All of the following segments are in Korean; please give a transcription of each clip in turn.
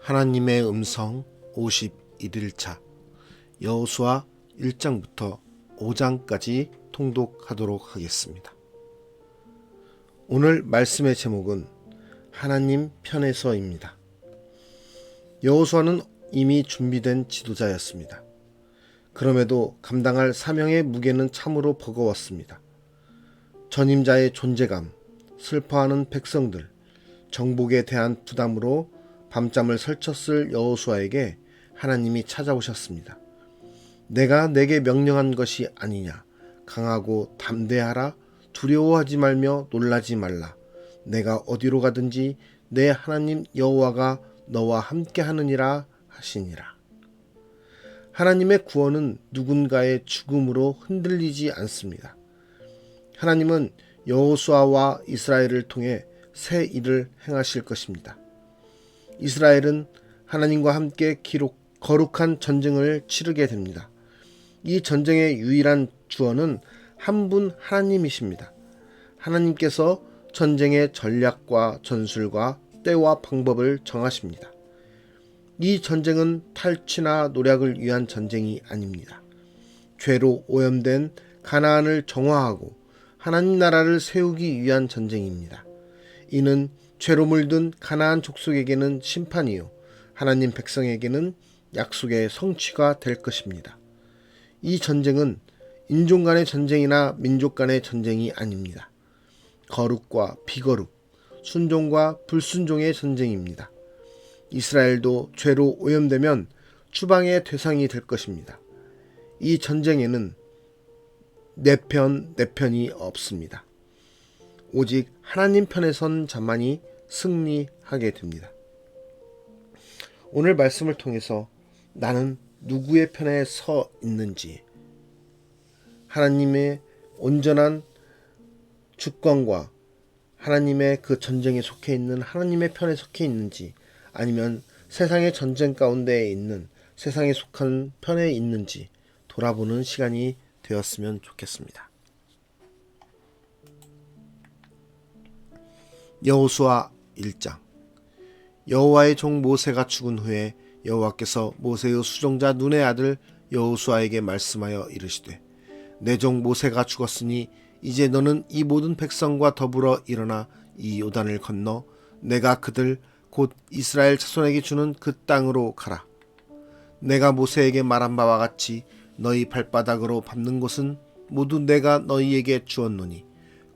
하나님의 음성 51일차 여호수아 1장부터 5장까지 통독하도록 하겠습니다. 오늘 말씀의 제목은 하나님 편에서입니다. 여호수아는 이미 준비된 지도자였습니다. 그럼에도 감당할 사명의 무게는 참으로 버거웠습니다. 전임자의 존재감, 슬퍼하는 백성들, 정복에 대한 부담으로 밤잠을 설쳤을 여호수아에게 하나님이 찾아오셨습니다. 내가 내게 명령한 것이 아니냐. 강하고 담대하라. 두려워하지 말며 놀라지 말라. 내가 어디로 가든지 내 하나님 여호와가 너와 함께 하느니라 하시니라. 하나님의 구원은 누군가의 죽음으로 흔들리지 않습니다. 하나님은 여호수아와 이스라엘을 통해 새 일을 행하실 것입니다. 이스라엘은 하나님과 함께 거룩한 전쟁을 치르게 됩니다. 이 전쟁의 유일한 주어는 한 분 하나님이십니다. 하나님께서 전쟁의 전략과 전술과 때와 방법을 정하십니다. 이 전쟁은 탈취나 노략을 위한 전쟁이 아닙니다. 죄로 오염된 가나안을 정화하고 하나님 나라를 세우기 위한 전쟁입니다. 이는 죄로 물든 가나안 족속에게는 심판이요 하나님 백성에게는 약속의 성취가 될 것입니다. 이 전쟁은 인종 간의 전쟁이나 민족 간의 전쟁이 아닙니다. 거룩과 비거룩, 순종과 불순종의 전쟁입니다. 이스라엘도 죄로 오염되면 추방의 대상이 될 것입니다. 이 전쟁에는 내 편이 없습니다. 오직 하나님 편에 선 자만이 승리하게 됩니다. 오늘 말씀을 통해서 나는 누구의 편에 서 있는지, 하나님의 온전한 주권과 하나님의 그 전쟁에 속해 있는 하나님의 편에 속해 있는지, 아니면 세상의 전쟁 가운데 있는 세상에 속한 편에 있는지 돌아보는 시간이 되었으면 좋겠습니다. 여호수아 1장. 여호와의 종 모세가 죽은 후에 여호와께서 모세의 수종자 눈의 아들 여호수아에게 말씀하여 이르시되, 내 종 모세가 죽었으니 이제 너는 이 모든 백성과 더불어 일어나 이 요단을 건너 내가 그들 곧 이스라엘 자손에게 주는 그 땅으로 가라. 내가 모세에게 말한 바와 같이 너희 발바닥으로 밟는 곳은 모두 내가 너희에게 주었노니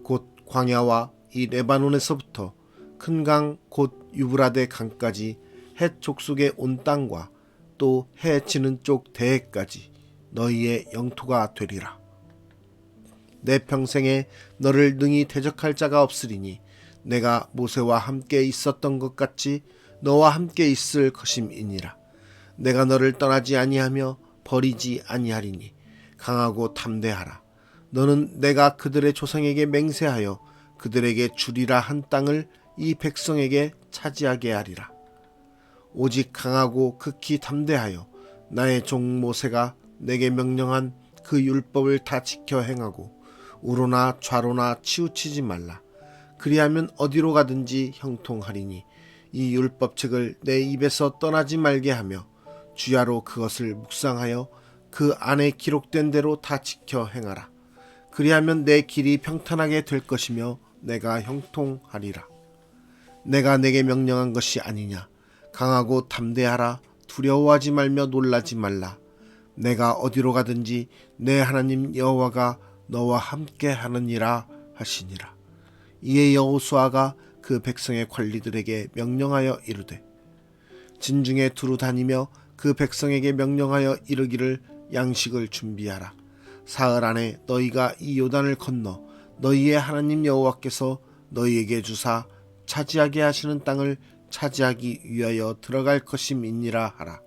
곧 광야와 이 레바논에서부터 큰 강 곧 유브라데 강까지 헷 족속의 온 땅과 또 해 지는 쪽 대해까지 너희의 영토가 되리라. 내 평생에 너를 능히 대적할 자가 없으리니 내가 모세와 함께 있었던 것 같이 너와 함께 있을 것임이니라. 내가 너를 떠나지 아니하며 버리지 아니하리니 강하고 담대하라. 너는 내가 그들의 조상에게 맹세하여 그들에게 주리라 한 땅을 이 백성에게 차지하게 하리라. 오직 강하고 극히 담대하여 나의 종 모세가 내게 명령한 그 율법을 다 지켜 행하고 우로나 좌로나 치우치지 말라. 그리하면 어디로 가든지 형통하리니 이 율법책을 내 입에서 떠나지 말게 하며 주야로 그것을 묵상하여 그 안에 기록된 대로 다 지켜 행하라. 그리하면 내 길이 평탄하게 될 것이며 내가 형통하리라. 내가 내게 명령한 것이 아니냐. 강하고 담대하라. 두려워하지 말며 놀라지 말라. 내가 어디로 가든지 내 하나님 여호와가 너와 함께 하느니라 하시니라. 이에 여호수아가 그 백성의 관리들에게 명령하여 이르되, 진중에 두루 다니며 그 백성에게 명령하여 이르기를 양식을 준비하라. 사흘 안에 너희가 이 요단을 건너 너희의 하나님 여호와께서 너희에게 주사 차지하게 하시는 땅을 차지하기 위하여 들어갈 것임이니라 하라.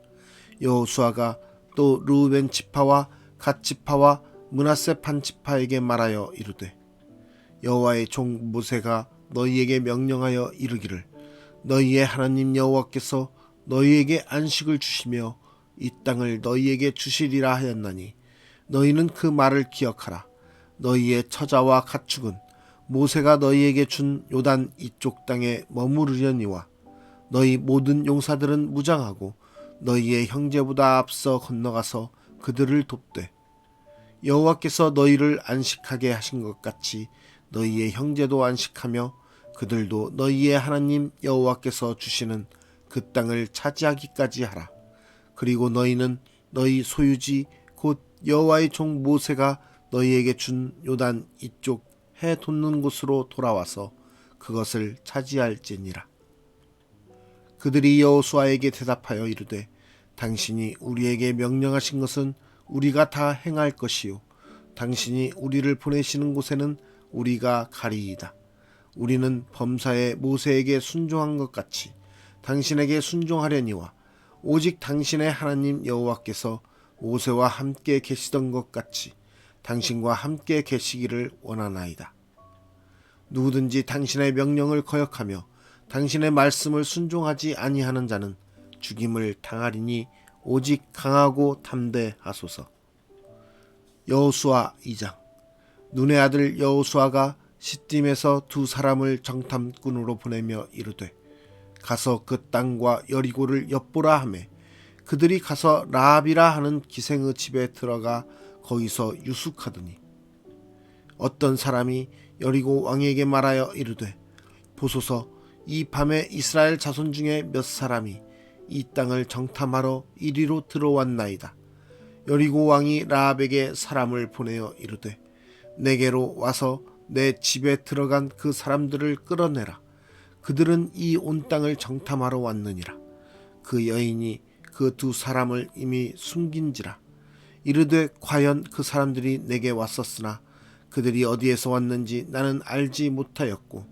여호수아가 또 르우벤 지파와 갓 지파와 므낫세 반 지파에게 말하여 이르되, 여호와의 종 모세가 너희에게 명령하여 이르기를 너희의 하나님 여호와께서 너희에게 안식을 주시며 이 땅을 너희에게 주시리라 하였나니 너희는 그 말을 기억하라. 너희의 처자와 가축은 모세가 너희에게 준 요단 이쪽 땅에 머무르려니와 너희 모든 용사들은 무장하고 너희의 형제보다 앞서 건너가서 그들을 돕되 여호와께서 너희를 안식하게 하신 것 같이 너희의 형제도 안식하며 그들도 너희의 하나님 여호와께서 주시는 그 땅을 차지하기까지 하라. 그리고 너희는 너희 소유지 곧 여호와의 종 모세가 너희에게 준 요단 이쪽 해 돋는 곳으로 돌아와서 그것을 차지할지니라. 그들이 여호수아에게 대답하여 이르되 당신이 우리에게 명령하신 것은 우리가 다 행할 것이요 당신이 우리를 보내시는 곳에는 우리가 가리이다. 우리는 범사에 모세에게 순종한 것 같이 당신에게 순종하려니와 오직 당신의 하나님 여호와께서 모세와 함께 계시던 것 같이 당신과 함께 계시기를 원하나이다. 누구든지 당신의 명령을 거역하며 당신의 말씀을 순종하지 아니하는 자는 죽임을 당하리니 오직 강하고 담대하소서. 여호수아 2장. 눈의 아들 여호수아가 시딤에서 두 사람을 정탐꾼으로 보내며 이르되 가서 그 땅과 여리고를 엿보라 하매 그들이 가서 라합이라 하는 기생의 집에 들어가 거기서 유숙하더니 어떤 사람이 여리고 왕에게 말하여 이르되 보소서 이 밤에 이스라엘 자손 중에 몇 사람이 이 땅을 정탐하러 이리로 들어왔나이다. 여리고 왕이 라합에게 사람을 보내어 이르되 내게로 와서 내 집에 들어간 그 사람들을 끌어내라. 그들은 이 온 땅을 정탐하러 왔느니라. 그 여인이 그 두 사람을 이미 숨긴지라. 이르되 과연 그 사람들이 내게 왔었으나 그들이 어디에서 왔는지 나는 알지 못하였고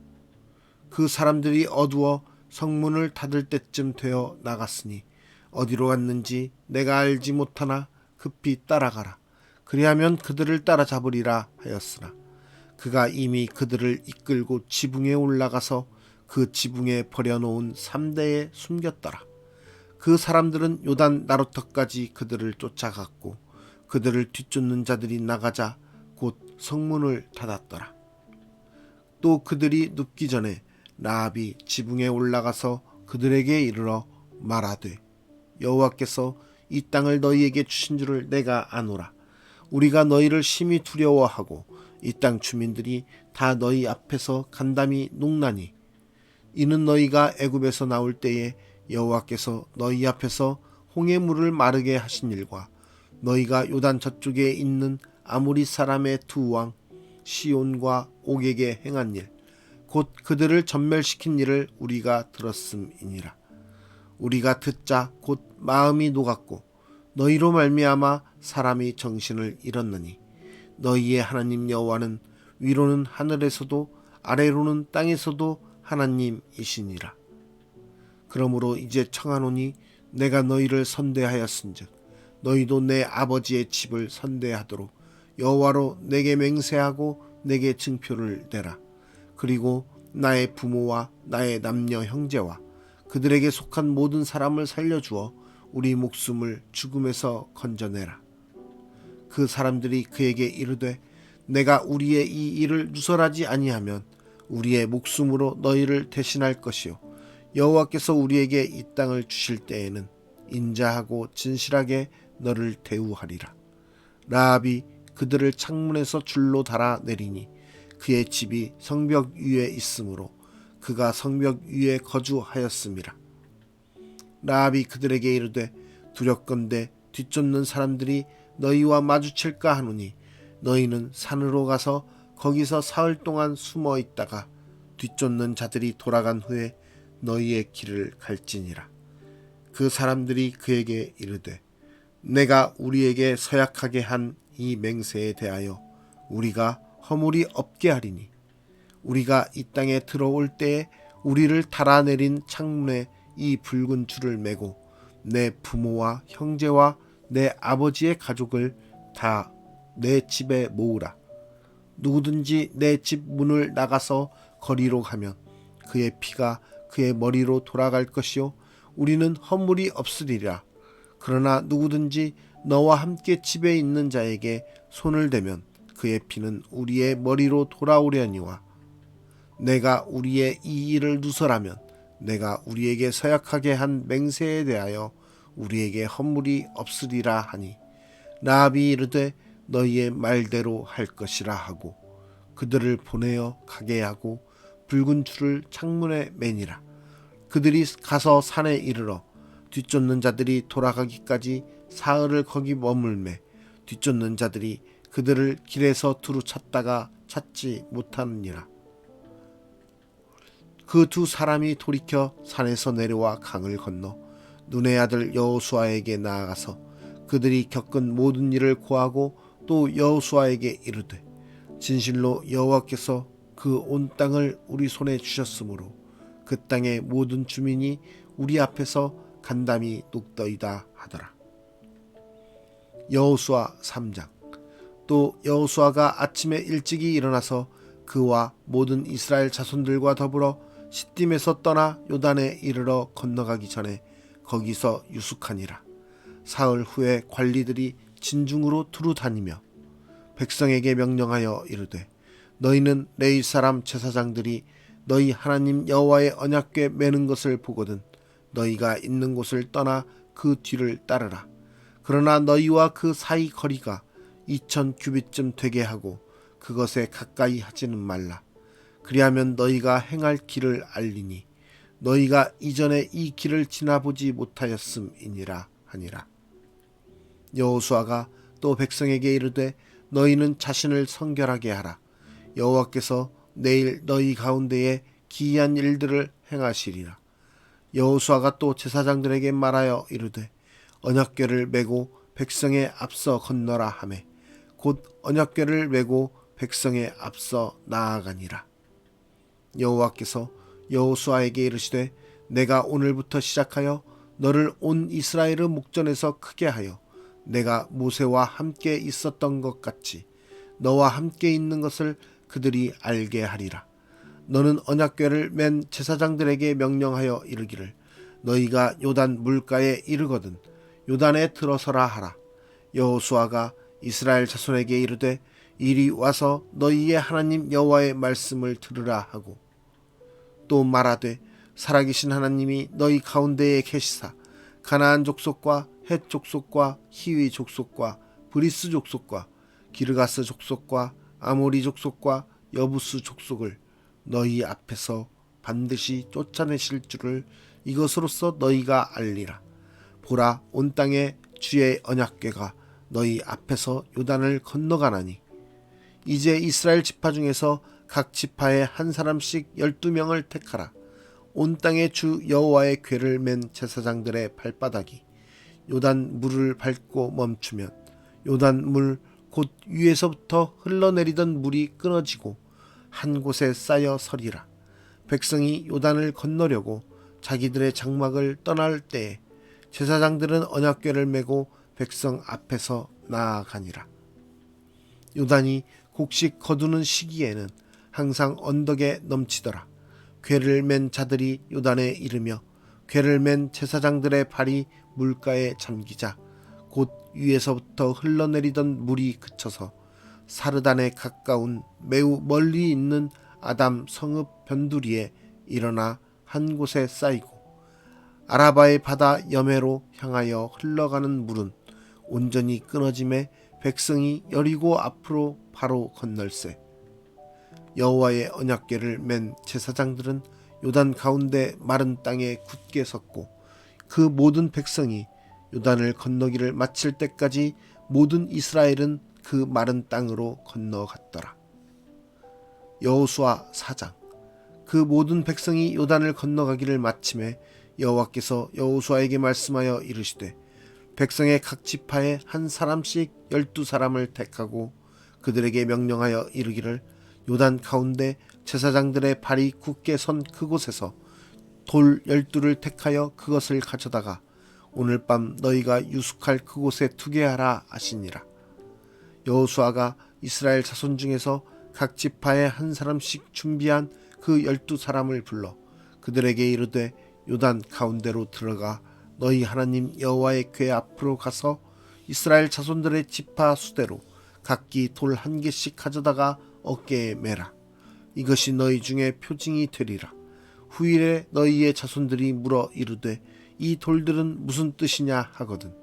그 사람들이 어두워 성문을 닫을 때쯤 되어 나갔으니 어디로 갔는지 내가 알지 못하나 급히 따라가라. 그리하면 그들을 따라잡으리라 하였으나 그가 이미 그들을 이끌고 지붕에 올라가서 그 지붕에 버려놓은 3대에 숨겼더라. 그 사람들은 요단 나루터까지 그들을 쫓아갔고 그들을 뒤쫓는 자들이 나가자 곧 성문을 닫았더라. 또 그들이 눕기 전에 라합이 지붕에 올라가서 그들에게 이르러 말하되 여호와께서 이 땅을 너희에게 주신 줄을 내가 아노라. 우리가 너희를 심히 두려워하고 이 땅 주민들이 다 너희 앞에서 간담이 녹나니 이는 너희가 애굽에서 나올 때에 여호와께서 너희 앞에서 홍해 물을 마르게 하신 일과 너희가 요단 저쪽에 있는 아모리 사람의 두 왕 시온과 옥에게 행한 일 곧 그들을 전멸시킨 일을 우리가 들었음이니라. 우리가 듣자 곧 마음이 녹았고 너희로 말미암아 사람이 정신을 잃었느니 너희의 하나님 여호와는 위로는 하늘에서도 아래로는 땅에서도 하나님이시니라. 그러므로 이제 청하노니 내가 너희를 선대하였은즉 너희도 내 아버지의 집을 선대하도록 여호와로 내게 맹세하고 내게 증표를 내라. 그리고 나의 부모와 나의 남녀 형제와 그들에게 속한 모든 사람을 살려주어 우리 목숨을 죽음에서 건져내라. 그 사람들이 그에게 이르되 내가 우리의 이 일을 누설하지 아니하면 우리의 목숨으로 너희를 대신할 것이요 여호와께서 우리에게 이 땅을 주실 때에는 인자하고 진실하게 너를 대우하리라. 라합이 그들을 창문에서 줄로 달아 내리니 그의 집이 성벽 위에 있으므로 그가 성벽 위에 거주하였음이라. 라합이 그들에게 이르되 두렵건대 뒤쫓는 사람들이 너희와 마주칠까 하노니 너희는 산으로 가서 거기서 사흘 동안 숨어 있다가 뒤쫓는 자들이 돌아간 후에 너희의 길을 갈지니라. 그 사람들이 그에게 이르되 내가 우리에게 서약하게 한 이 맹세에 대하여 우리가 허물이 없게 하리니 우리가 이 땅에 들어올 때에 우리를 달아내린 창문에 이 붉은 줄을 매고 내 부모와 형제와 내 아버지의 가족을 다 내 집에 모으라. 누구든지 내 집 문을 나가서 거리로 가면 그의 피가 그의 머리로 돌아갈 것이요 우리는 허물이 없으리라. 그러나 누구든지 너와 함께 집에 있는 자에게 손을 대면 그의 피는 우리의 머리로 돌아오려니와 내가 우리의 이 일을 누설하면 내가 우리에게 서약하게 한 맹세에 대하여 우리에게 허물이 없으리라 하니 라합이 이르되 너희의 말대로 할 것이라 하고 그들을 보내어 가게 하고 붉은 줄을 창문에 매니라. 그들이 가서 산에 이르러 뒤쫓는 자들이 돌아가기까지 사흘을 거기 머물매 뒤쫓는 자들이 그들을 길에서 두루 찾다가 찾지 못하느니라. 그 두 사람이 돌이켜 산에서 내려와 강을 건너 눈의 아들 여호수아에게 나아가서 그들이 겪은 모든 일을 고하고 또 여호수아에게 이르되 진실로 여호와께서 그 온 땅을 우리 손에 주셨으므로 그 땅의 모든 주민이 우리 앞에서 간담이 녹더이다 하더라. 여호수아 3장. 또 여호수아가 아침에 일찍이 일어나서 그와 모든 이스라엘 자손들과 더불어 시딤에서 떠나 요단에 이르러 건너가기 전에 거기서 유숙하니라. 사흘 후에 관리들이 진중으로 두루 다니며 백성에게 명령하여 이르되 너희는 레위 사람 제사장들이 너희 하나님 여호와의 언약궤 매는 것을 보거든 너희가 있는 곳을 떠나 그 뒤를 따르라. 그러나 너희와 그 사이 거리가 2000 규빗쯤 되게 하고 그것에 가까이 하지는 말라. 그리하면 너희가 행할 길을 알리니 너희가 이전에 이 길을 지나보지 못하였음이니라 하니라. 여호수아가 또 백성에게 이르되 너희는 자신을 성결하게 하라. 여호와께서 내일 너희 가운데에 기이한 일들을 행하시리라. 여호수아가 또 제사장들에게 말하여 이르되 언약궤를 메고 백성의 앞서 건너라 하매 곧 언약궤를 메고 백성의 앞서 나아가니라. 여호와께서 여호수아에게 이르시되 내가 오늘부터 시작하여 너를 온 이스라엘의 목전에서 크게 하여 내가 모세와 함께 있었던 것 같이 너와 함께 있는 것을 그들이 알게 하리라. 너는 언약궤를 맨 제사장들에게 명령하여 이르기를 너희가 요단 물가에 이르거든 요단에 들어서라 하라. 여호수아가 이스라엘 자손에게 이르되 이리 와서 너희의 하나님 여호와의 말씀을 들으라 하고 또 말하되 살아계신 하나님이 너희 가운데에 계시사 가나안 족속과 헷 족속과 히위 족속과 브리스 족속과 기르가스 족속과 아모리 족속과 여부스 족속을 너희 앞에서 반드시 쫓아내실 줄을 이것으로써 너희가 알리라. 보라, 온 땅에 주의 언약궤가 너희 앞에서 요단을 건너가나니 이제 이스라엘 지파 중에서 각 지파에 한 사람씩 12명을 택하라. 온 땅의 주 여호와의 궤를 맨 제사장들의 발바닥이 요단 물을 밟고 멈추면 요단 물 곧 위에서부터 흘러내리던 물이 끊어지고 한 곳에 쌓여 서리라. 백성이 요단을 건너려고 자기들의 장막을 떠날 때에 제사장들은 언약궤를 메고 백성 앞에서 나아가니라. 요단이 곡식 거두는 시기에는 항상 언덕에 넘치더라. 궤를 맨 자들이 요단에 이르며 궤를 맨 제사장들의 발이 물가에 잠기자 곧 위에서부터 흘러내리던 물이 그쳐서 사르단에 가까운 매우 멀리 있는 아담 성읍 변두리에 일어나 한 곳에 쌓이고 아라바의 바다 여매로 향하여 흘러가는 물은 온전히 끊어짐에 백성이 여리고 앞으로 바로 건널세. 여호와의 언약궤를 맨 제사장들은 요단 가운데 마른 땅에 굳게 섰고 그 모든 백성이 요단을 건너기를 마칠 때까지 모든 이스라엘은 그 마른 땅으로 건너갔더라. 여호수아 4장. 그 모든 백성이 요단을 건너가기를 마침에 여호와께서 여호수아에게 말씀하여 이르시되 백성의 각 지파에 한 사람씩 12사람을 택하고 그들에게 명령하여 이르기를 요단 가운데 제사장들의 발이 굳게 선 그곳에서 돌 12를 택하여 그것을 가져다가 오늘 밤 너희가 유숙할 그곳에 두게 하라 하시니라. 여호수아가 이스라엘 자손 중에서 각 지파에 한 사람씩 준비한 그 12사람을 불러 그들에게 이르되 요단 가운데로 들어가 너희 하나님 여호와의 궤 앞으로 가서 이스라엘 자손들의 지파 수대로 각기 돌 한 개씩 가져다가 어깨에 매라. 이것이 너희 중에 표징이 되리라. 후일에 너희의 자손들이 물어 이르되 이 돌들은 무슨 뜻이냐 하거든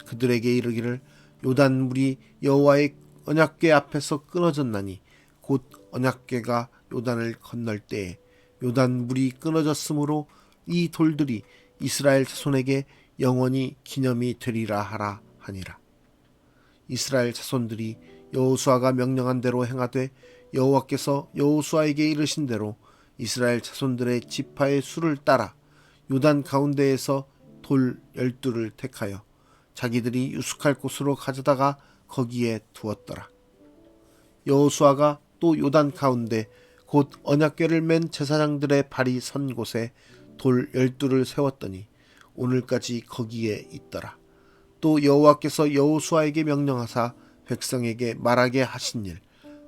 그들에게 이르기를 요단 물이 여호와의 언약궤 앞에서 끊어졌나니 곧 언약궤가 요단을 건널 때에 요단 물이 끊어졌으므로 이 돌들이 이스라엘 자손에게 영원히 기념이 되리라 하라 하니라. 이스라엘 자손들이 여호수아가 명령한 대로 행하되 여호와께서 여호수아에게 이르신 대로 이스라엘 자손들의 지파의 수를 따라 요단 가운데에서 돌 12를 택하여 자기들이 유숙할 곳으로 가져다가 거기에 두었더라. 여호수아가 또 요단 가운데 곧 언약궤를 맨 제사장들의 발이 선 곳에 돌 12를 세웠더니 오늘까지 거기에 있더라. 또 여호와께서 여호수아에게 명령하사 백성에게 말하게 하신 일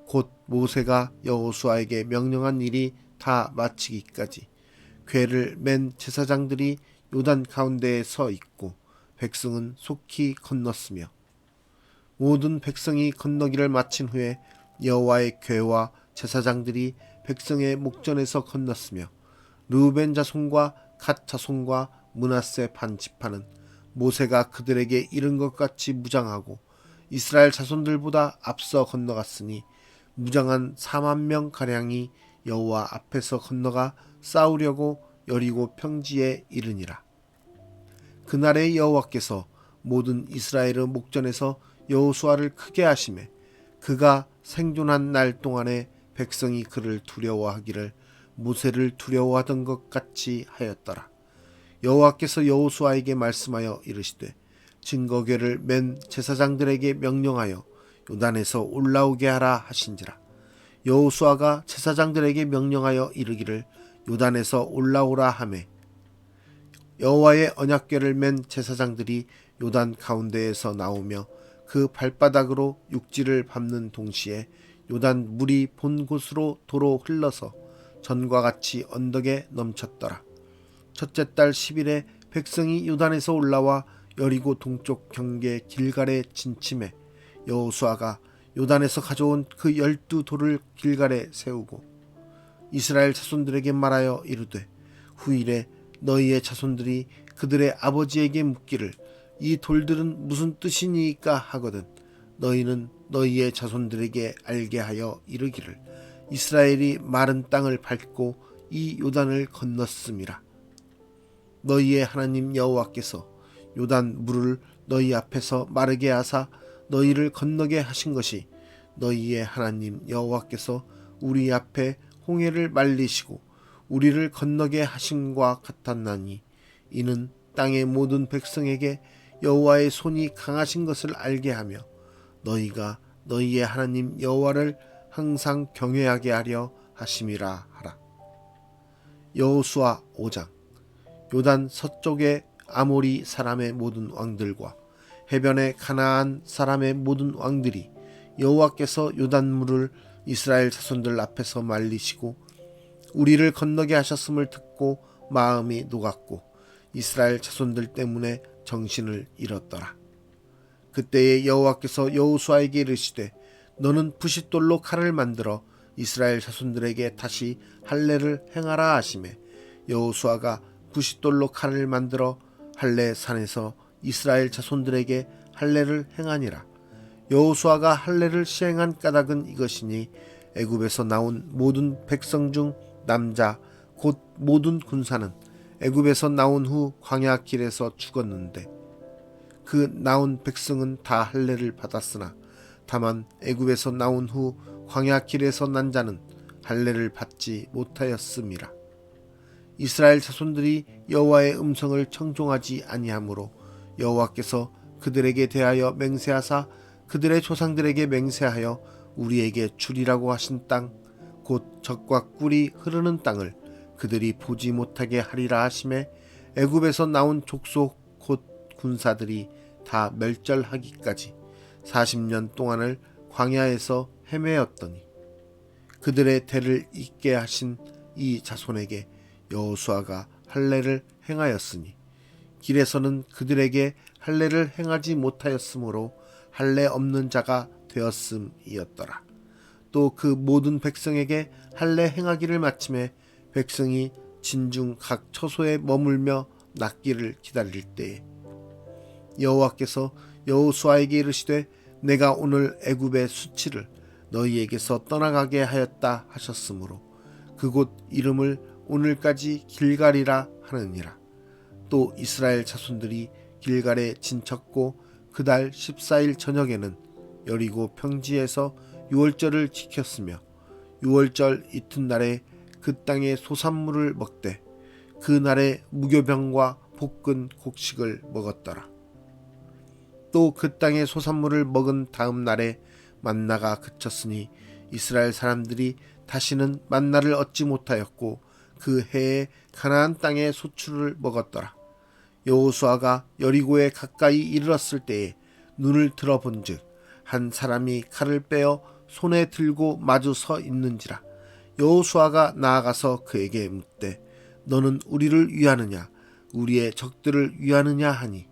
곧 모세가 여호수아에게 명령한 일이 다 마치기까지 궤를 맨 제사장들이 요단 가운데에 서 있고 백성은 속히 건넜으며 모든 백성이 건너기를 마친 후에 여호와의 궤와 제사장들이 백성의 목전에서 건넜으며 르우벤 자손과 갓 자손과 므낫세 반 지파는 모세가 그들에게 이른 것 같이 무장하고 이스라엘 자손들보다 앞서 건너갔으니 무장한 4만 명 가량이 여호와 앞에서 건너가 싸우려고 여리고 평지에 이르니라. 그날에 여호와께서 모든 이스라엘의 목전에서 여호수아를 크게 하시매 그가 생존한 날 동안에 백성이 그를 두려워하기를 모세를 두려워하던 것 같이 하였더라. 여호와께서 여호수아에게 말씀하여 이르시되 증거궤를 맨 제사장들에게 명령하여 요단에서 올라오게 하라 하신지라. 여호수아가 제사장들에게 명령하여 이르기를 요단에서 올라오라 하매 여호와의 언약궤를 맨 제사장들이 요단 가운데에서 나오며 그 발바닥으로 육지를 밟는 동시에 요단 물이 본 곳으로 도로 흘러서 전과 같이 언덕에 넘쳤더라. 첫째 달 10일에 백성이 요단에서 올라와 여리고 동쪽 경계 길갈에 진침해 여호수아가 요단에서 가져온 그 12돌을 길갈에 세우고 이스라엘 자손들에게 말하여 이르되 후일에 너희의 자손들이 그들의 아버지에게 묻기를 이 돌들은 무슨 뜻이니까 하거든 너희는 너희의 자손들에게 알게 하여 이르기를 이스라엘이 마른 땅을 밟고 이 요단을 건넜음이라. 너희의 하나님 여호와께서 요단 물을 너희 앞에서 마르게 하사 너희를 건너게 하신 것이 너희의 하나님 여호와께서 우리 앞에 홍해를 말리시고 우리를 건너게 하심과 같았나니 이는 땅의 모든 백성에게 여호와의 손이 강하신 것을 알게 하며 너희가 너희의 하나님 여호와를 항상 경외하게 하려 하심이라 하라. 여호수아 5장. 요단 서쪽의 아모리 사람의 모든 왕들과 해변의 가나안 사람의 모든 왕들이 여호와께서 요단물을 이스라엘 자손들 앞에서 말리시고 우리를 건너게 하셨음을 듣고 마음이 녹았고 이스라엘 자손들 때문에 정신을 잃었더라. 그때에 여호와께서 여호수아에게 이르시되 너는 부싯돌로 칼을 만들어 이스라엘 자손들에게 다시 할례를 행하라 하시매 여호수아가 부싯돌로 칼을 만들어 할례 산에서 이스라엘 자손들에게 할례를 행하니라. 여호수아가 할례를 시행한 까닭은 이것이니 애굽에서 나온 모든 백성 중 남자 곧 모든 군사는 애굽에서 나온 후 광야 길에서 죽었는데 그 나온 백성은 다 할례를 받았으나 다만 애굽에서 나온 후 광야 길에서 난 자는 할례를 받지 못하였음이라. 이스라엘 자손들이 여호와의 음성을 청종하지 아니하므로 여호와께서 그들에게 대하여 맹세하사 그들의 조상들에게 맹세하여 우리에게 주리라고 하신 땅 곧 젖과 꿀이 흐르는 땅을 그들이 보지 못하게 하리라 하심에 애굽에서 나온 족속 곧 군사들이 다 멸절하기까지 40년 동안을 광야에서 헤매었더니 그들의 대를 잇게 하신 이 자손에게 여호수아가 할례를 행하였으니 길에서는 그들에게 할례를 행하지 못하였으므로 할례 없는 자가 되었음이었더라. 또 그 모든 백성에게 할례 행하기를 마침에 백성이 진중 각 처소에 머물며 낫기를 기다릴 때에 여호와께서 여호수아에게 이르시되 내가 오늘 애굽의 수치를 너희에게서 떠나가게 하였다 하셨으므로 그곳 이름을 오늘까지 길갈이라 하느니라. 또 이스라엘 자손들이 길갈에 진쳤고 그달 14일 저녁에는 여리고 평지에서 유월절을 지켰으며 유월절 이튿날에 그 땅의 소산물을 먹되 그 날에 무교병과 볶은 곡식을 먹었더라. 또 그 땅의 소산물을 먹은 다음 날에 만나가 그쳤으니 이스라엘 사람들이 다시는 만나를 얻지 못하였고 그 해에 가나안 땅의 소출을 먹었더라. 여호수아가 여리고에 가까이 이르렀을 때에 눈을 들어본즉 한 사람이 칼을 빼어 손에 들고 마주 서 있는지라. 여호수아가 나아가서 그에게 묻되 너는 우리를 위하느냐 우리의 적들을 위하느냐 하니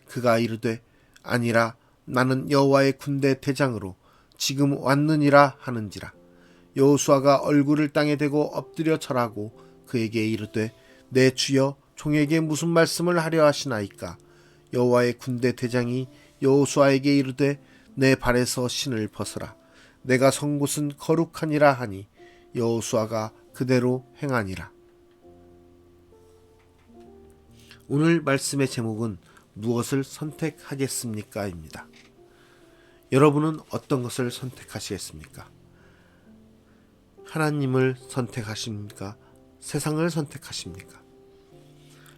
그가 이르되 아니라 나는 여호와의 군대 대장으로 지금 왔느니라 하는지라. 여호수아가 얼굴을 땅에 대고 엎드려 절하고 그에게 이르되 내 주여 종에게 무슨 말씀을 하려 하시나이까. 여호와의 군대 대장이 여호수아에게 이르되 내 발에서 신을 벗어라. 내가 선 곳은 거룩하니라 하니 여호수아가 그대로 행하니라. 오늘 말씀의 제목은 무엇을 선택하겠습니까? 입니다. 여러분은 어떤 것을 선택하시겠습니까? 하나님을 선택하십니까? 세상을 선택하십니까?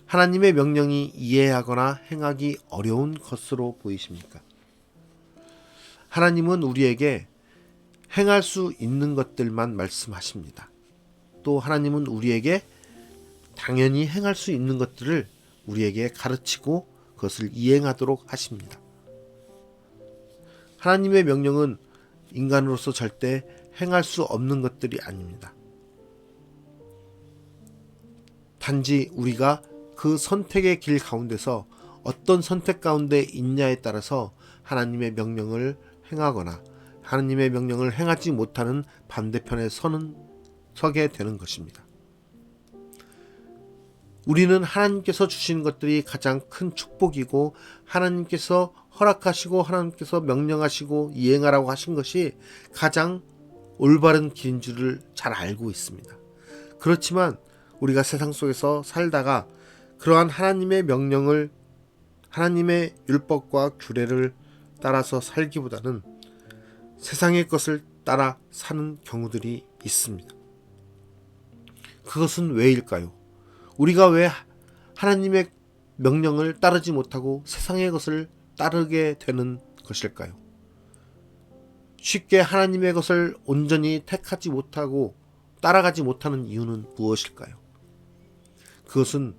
하나님의 명령이 이해하거나 행하기 어려운 것으로 보이십니까? 하나님은 우리에게 행할 수 있는 것들만 말씀하십니다. 또 하나님은 우리에게 당연히 행할 수 있는 것들을 우리에게 가르치고 그것을 이행하도록 하십니다. 하나님의 명령은 인간으로서 절대 행할 수 없는 것들이 아닙니다. 단지 우리가 그 선택의 길 가운데서 어떤 선택 가운데 있냐에 따라서 하나님의 명령을 행하거나 하나님의 명령을 행하지 못하는 반대편에 서게 되는 것입니다. 우리는 하나님께서 주시는 것들이 가장 큰 축복이고 하나님께서 허락하시고 하나님께서 명령하시고 이행하라고 하신 것이 가장 올바른 길인 줄을 잘 알고 있습니다. 그렇지만 우리가 세상 속에서 살다가 그러한 하나님의 명령을 하나님의 율법과 규례를 따라서 살기보다는 세상의 것을 따라 사는 경우들이 있습니다. 그것은 왜일까요? 우리가 왜 하나님의 명령을 따르지 못하고 세상의 것을 따르게 되는 것일까요? 쉽게 하나님의 것을 온전히 택하지 못하고 따라가지 못하는 이유는 무엇일까요? 그것은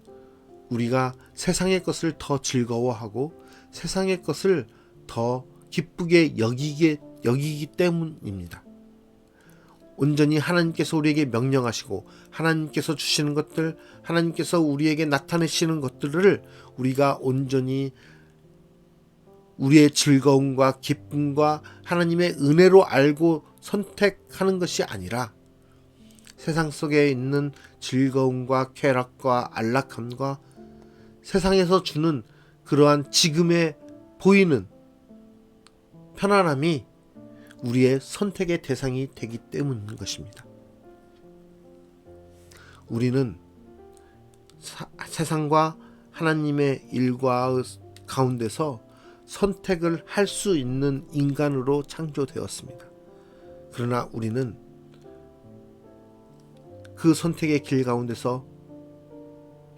우리가 세상의 것을 더 즐거워하고 세상의 것을 더 기쁘게 여기기 때문입니다. 온전히 하나님께서 우리에게 명령하시고 하나님께서 주시는 것들, 하나님께서 우리에게 나타내시는 것들을 우리가 온전히 우리의 즐거움과 기쁨과 하나님의 은혜로 알고 선택하는 것이 아니라 세상 속에 있는 즐거움과 쾌락과 안락함과 세상에서 주는 그러한 지금의 보이는 편안함이 우리의 선택의 대상이 되기 때문인 것입니다. 우리는 세상과 하나님의 일과 가운데서 선택을 할 수 있는 인간으로 창조되었습니다. 그러나 우리는 그 선택의 길 가운데서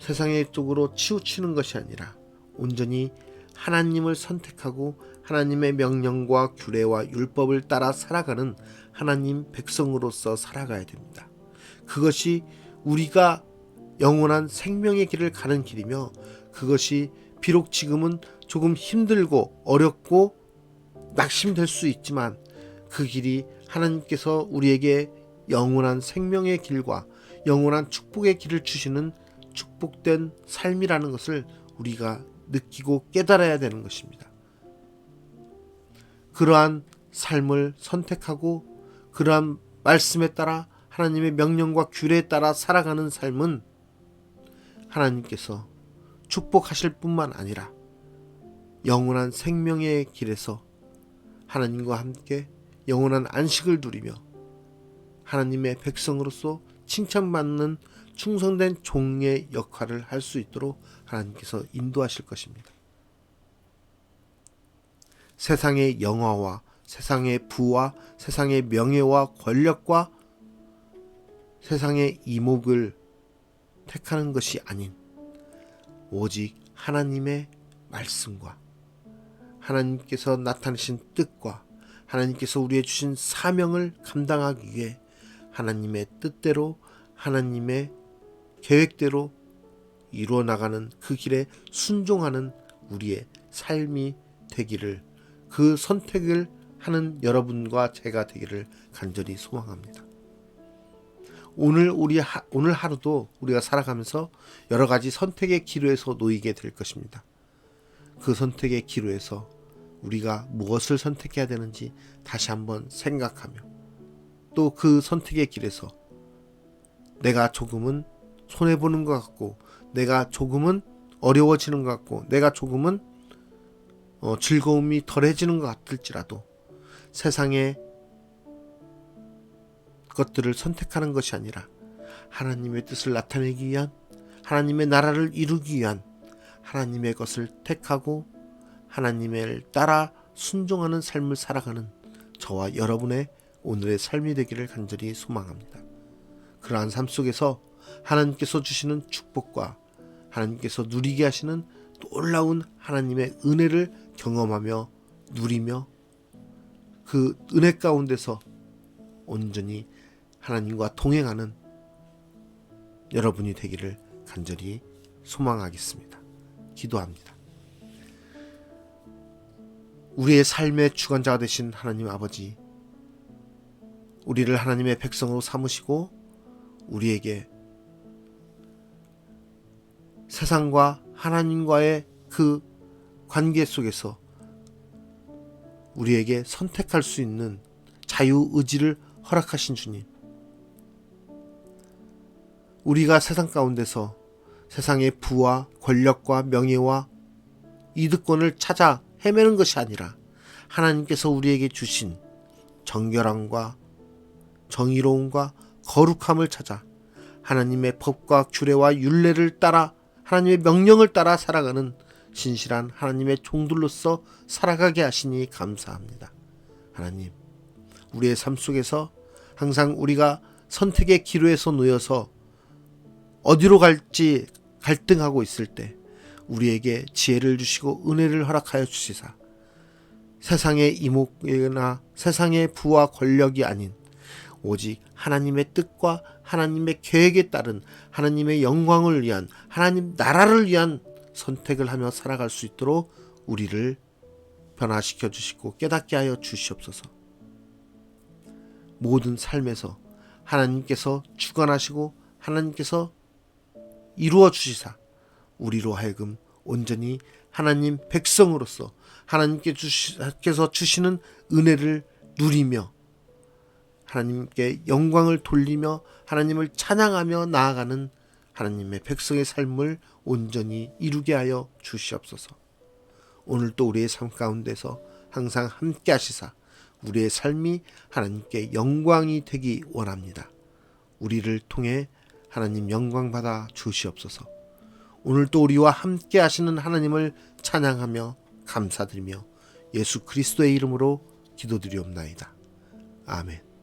세상의 쪽으로 치우치는 것이 아니라 온전히 하나님을 선택하고 하나님의 명령과 규례와 율법을 따라 살아가는 하나님 백성으로서 살아가야 됩니다. 그것이 우리가 영원한 생명의 길을 가는 길이며 그것이 비록 지금은 조금 힘들고 어렵고 낙심될 수 있지만 그 길이 하나님께서 우리에게 영원한 생명의 길과 영원한 축복의 길을 주시는 축복된 삶이라는 것을 우리가 느끼고 깨달아야 되는 것입니다. 그러한 삶을 선택하고 그러한 말씀에 따라 하나님의 명령과 규례에 따라 살아가는 삶은 하나님께서 축복하실 뿐만 아니라 영원한 생명의 길에서 하나님과 함께 영원한 안식을 누리며 하나님의 백성으로서 칭찬받는 충성된 종의 역할을 할 수 있도록 하나님께서 인도하실 것입니다. 세상의 영화와 세상의 부와 세상의 명예와 권력과 세상의 이목을 택하는 것이 아닌 오직 하나님의 말씀과 하나님께서 나타내신 뜻과 하나님께서 우리에 주신 사명을 감당하기 위해 하나님의 뜻대로 하나님의 계획대로 이루어 나가는 그 길에 순종하는 우리의 삶이 되기를, 그 선택을 하는 여러분과 제가 되기를 간절히 소망합니다. 오늘 하루도 우리가 살아가면서 여러 가지 선택의 기로에서 놓이게 될 것입니다. 그 선택의 기로에서 우리가 무엇을 선택해야 되는지 다시 한번 생각하며, 또 그 선택의 길에서 내가 조금은 손해보는 것 같고, 내가 조금은 어려워지는 것 같고, 내가 조금은 즐거움이 덜해지는 것 같을지라도 세상의 것들을 선택하는 것이 아니라 하나님의 뜻을 나타내기 위한, 하나님의 나라를 이루기 위한 하나님의 것을 택하고 하나님을 따라 순종하는 삶을 살아가는 저와 여러분의 오늘의 삶이 되기를 간절히 소망합니다. 그러한 삶 속에서 하나님께서 주시는 축복과 하나님께서 누리게 하시는 놀라운 하나님의 은혜를 경험하며 누리며 그 은혜 가운데서 온전히 하나님과 동행하는 여러분이 되기를 간절히 소망하겠습니다. 기도합니다. 우리의 삶의 주관자가 되신 하나님 아버지, 우리를 하나님의 백성으로 삼으시고 우리에게 세상과 하나님과의 그 관계 속에서 우리에게 선택할 수 있는 자유의지를 허락하신 주님, 우리가 세상 가운데서 세상의 부와 권력과 명예와 이득권을 찾아 헤매는 것이 아니라 하나님께서 우리에게 주신 정결함과 정의로움과 거룩함을 찾아 하나님의 법과 규례와 율례를 따라 하나님의 명령을 따라 살아가는 신실한 하나님의 종들로서 살아가게 하시니 감사합니다. 하나님, 우리의 삶 속에서 항상 우리가 선택의 기로에서 놓여서 어디로 갈지 갈등하고 있을 때 우리에게 지혜를 주시고 은혜를 허락하여 주시사 세상의 이목이나 세상의 부와 권력이 아닌 오직 하나님의 뜻과 하나님의 계획에 따른 하나님의 영광을 위한, 하나님 나라를 위한 선택을 하며 살아갈 수 있도록 우리를 변화시켜 주시고 깨닫게 하여 주시옵소서. 모든 삶에서 하나님께서 주관하시고 하나님께서 이루어 주시사 우리로 하여금 온전히 하나님 백성으로서 하나님께서 주시는 은혜를 누리며 하나님께 영광을 돌리며 하나님을 찬양하며 나아가는 하나님의 백성의 삶을 온전히 이루게 하여 주시옵소서. 오늘도 우리의 삶 가운데서 항상 함께 하시사 우리의 삶이 하나님께 영광이 되기 원합니다. 우리를 통해 하나님 영광 받아 주시옵소서. 오늘도 우리와 함께 하시는 하나님을 찬양하며 감사드리며 예수 그리스도의 이름으로 기도드리옵나이다. 아멘.